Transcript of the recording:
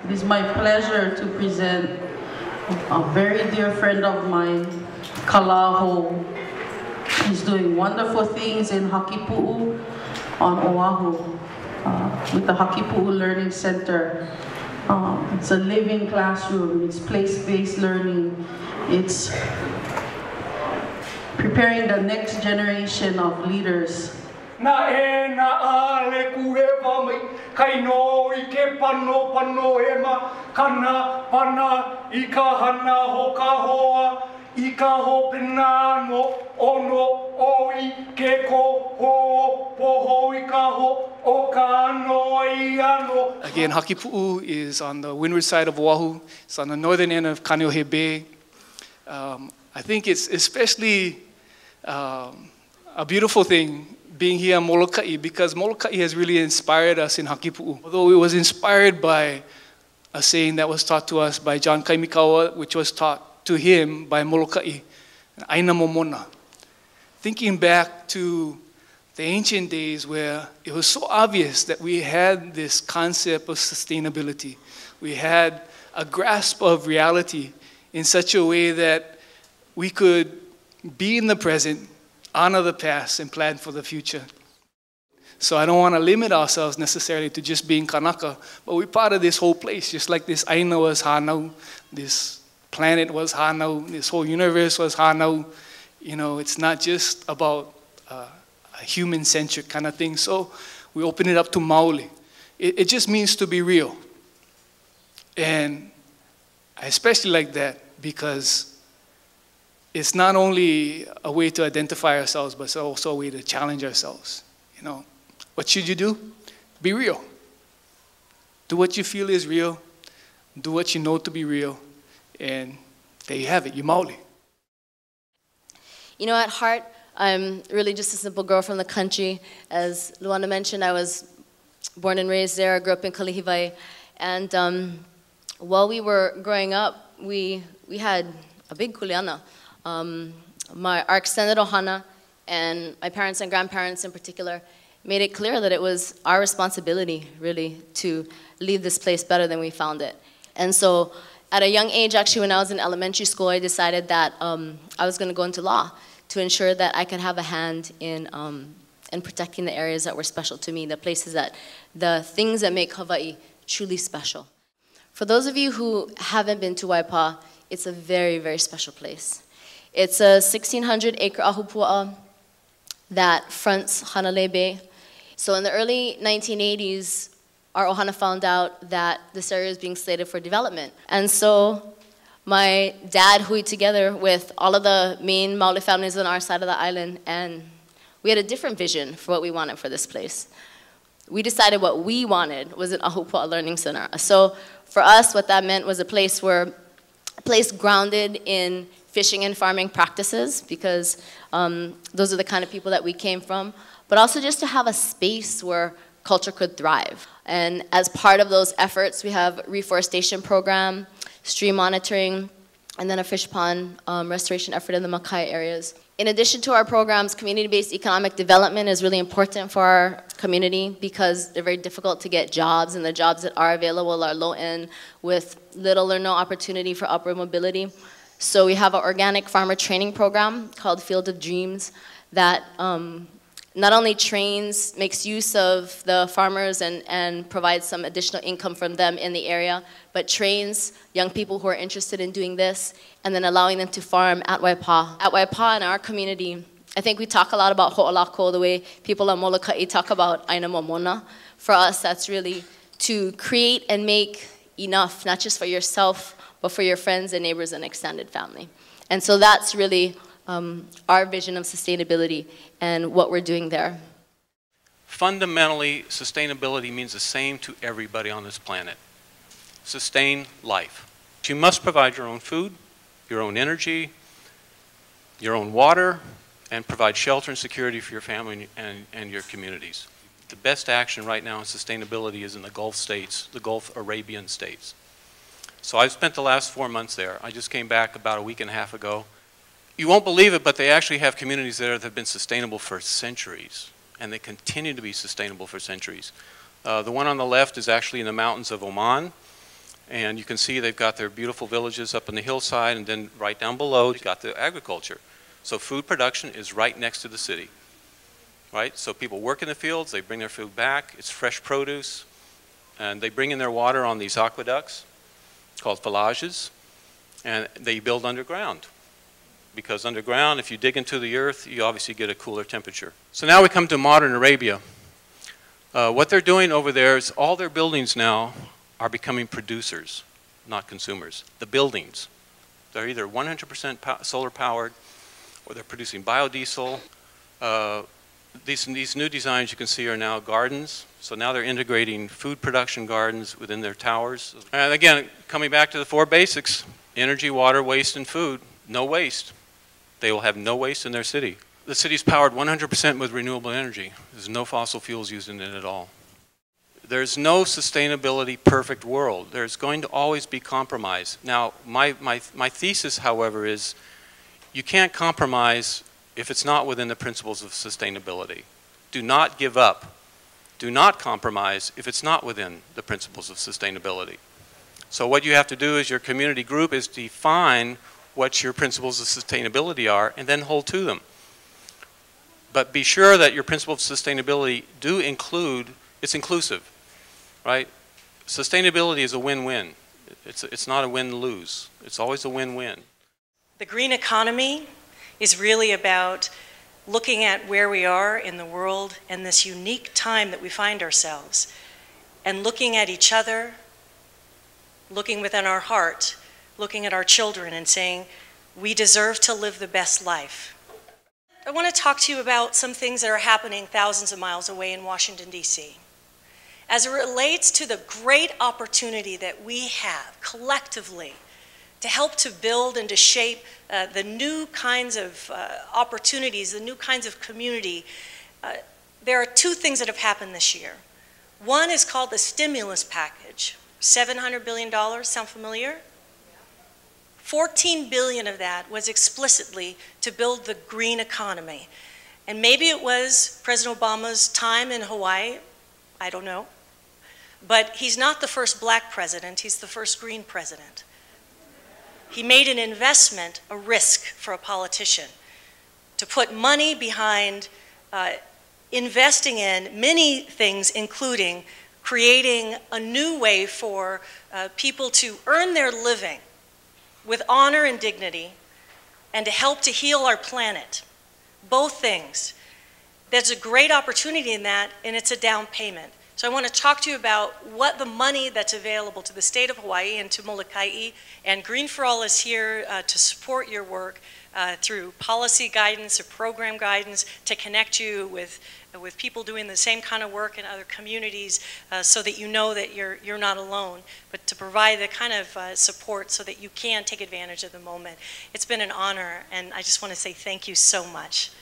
It is my pleasure to present a very dear friend of mine, Kala Hoe. He's doing wonderful things in Haki Puu on Oahu with the Haki Puu Learning Center. It's a living classroom, it's place-based learning, it's preparing the next generation of leaders. Na e na ale kuewa mai kai no I ke pano e ma kana pana I ka hana ho ka hoa I ka ho pina no ono oi ke ko ho poho I ka ho o ka no I ano. Again, Haki Puu is on the windward side of Oahu. It's on the northern end of Kaneohe Bay. I think it's especially a beautiful thing being here in Molokai, because Molokai has really inspired us in Haki Puu. Although it was inspired by a saying that was taught to us by John Kaimikawa, which was taught to him by Molokai, Aina Momona. Thinking back to the ancient days where it was so obvious that we had this concept of sustainability. We had a grasp of reality in such a way that we could be in the present, honor the past, and plan for the future. So I don't want to limit ourselves necessarily to just being Kanaka, but we're part of this whole place, just like this Aina was Hanau, this planet was Hanau, this whole universe was Hanau. You know, it's not just about a human-centric kind of thing. So we open it up to Maoli. It just means to be real. And I especially like that because it's not only a way to identify ourselves, but it's also a way to challenge ourselves. You know, what should you do? Be real. Do what you feel is real. Do what you know to be real. And there you have it, you Maoli. You know, at heart, I'm really just a simple girl from the country. As Luana mentioned, I was born and raised there. I grew up in Kalihivai. And while we were growing up, we had a big kuleana. Our extended ohana and my parents and grandparents in particular made it clear that it was our responsibility, really, to leave this place better than we found it. And so at a young age, actually, when I was in elementary school, I decided that I was going to go into law to ensure that I could have a hand in protecting the areas that were special to me, the things that make Hawaii truly special. For those of you who haven't been to Waipa'a, it's a very, very special place. It's a 1,600-acre ahupua'a that fronts Hanalei Bay. So in the early 1980s, our ohana found out that this area is being slated for development. And so my dad hui together with all of the main Maoli families on our side of the island, and we had a different vision for what we wanted for this place. We decided what we wanted was an ahupua'a learning center. So for us, what that meant was a place grounded in fishing and farming practices, because those are the kind of people that we came from, but also just to have a space where culture could thrive. And as part of those efforts, we have a reforestation program, stream monitoring, and then a fish pond restoration effort in the Makai areas. In addition to our programs, community-based economic development is really important for our community because they're very difficult to get jobs, and the jobs that are available are low-end with little or no opportunity for upward mobility. So we have an organic farmer training program called Field of Dreams that not only makes use of the farmers and provides some additional income from them in the area, but trains young people who are interested in doing this and then allowing them to farm at Waipa'a. At Waipa'a in our community, I think we talk a lot about ho'olako, the way people on Molokai talk about aina momona. For us, that's really to create and make enough, not just for yourself, but for your friends and neighbors and extended family. And so that's really our vision of sustainability and what we're doing there. Fundamentally, sustainability means the same to everybody on this planet. Sustain life. You must provide your own food, your own energy, your own water, and provide shelter and security for your family and your communities. The best action right now in sustainability is in the Gulf states, the Gulf Arabian states. So I've spent the last 4 months there. I just came back about a week and a half ago. You won't believe it, but they actually have communities there that have been sustainable for centuries, and they continue to be sustainable for centuries. The one on the left is actually in the mountains of Oman. And you can see they've got their beautiful villages up on the hillside, and then right down below, you've got the agriculture. So food production is right next to the city, right? So people work in the fields, they bring their food back, it's fresh produce, and they bring in their water on these aqueducts called filages, and they build underground. Because underground, if you dig into the earth, you obviously get a cooler temperature. So now we come to modern Arabia. What they're doing over there is all their buildings now are becoming producers, not consumers. The buildings, they're either 100% solar powered, or they're producing biodiesel. These new designs you can see are now gardens. So now they're integrating food production gardens within their towers. And again, coming back to the 4 basics, energy, water, waste, and food. No waste. They will have no waste in their city. The city's powered 100% with renewable energy. There's no fossil fuels used in it at all. There's no sustainability perfect world. There's going to always be compromise. Now, my thesis, however, is you can't compromise if it's not within the principles of sustainability. Do not give up. Do not compromise if it's not within the principles of sustainability. So what you have to do as your community group is define what your principles of sustainability are and then hold to them. But be sure that your principles of sustainability do include, it's inclusive, right? Sustainability is a win-win. It's not a win-lose. It's always a win-win. The green economy is really about looking at where we are in the world and this unique time that we find ourselves, and looking at each other, looking within our heart, looking at our children and saying, we deserve to live the best life. I want to talk to you about some things that are happening thousands of miles away in Washington, D.C. As it relates to the great opportunity that we have collectively to help to build and to shape the new kinds of opportunities, the new kinds of community, there are 2 things that have happened this year. One is called the stimulus package. $700 billion, sound familiar? 14 billion of that was explicitly to build the green economy. And maybe it was President Obama's time in Hawaii, I don't know. But he's not the first black president, he's the first green president. He made an investment, a risk for a politician, to put money behind investing in many things, including creating a new way for people to earn their living with honor and dignity, and to help to heal our planet. Both things. There's a great opportunity in that, and it's a down payment. So I want to talk to you about what the money that's available to the state of Hawaii and to Molokai, and Green for All is here to support your work through policy guidance or program guidance, to connect you with people doing the same kind of work in other communities, so that you know that you're not alone, but to provide the kind of support so that you can take advantage of the moment. It's been an honor, and I just want to say thank you so much.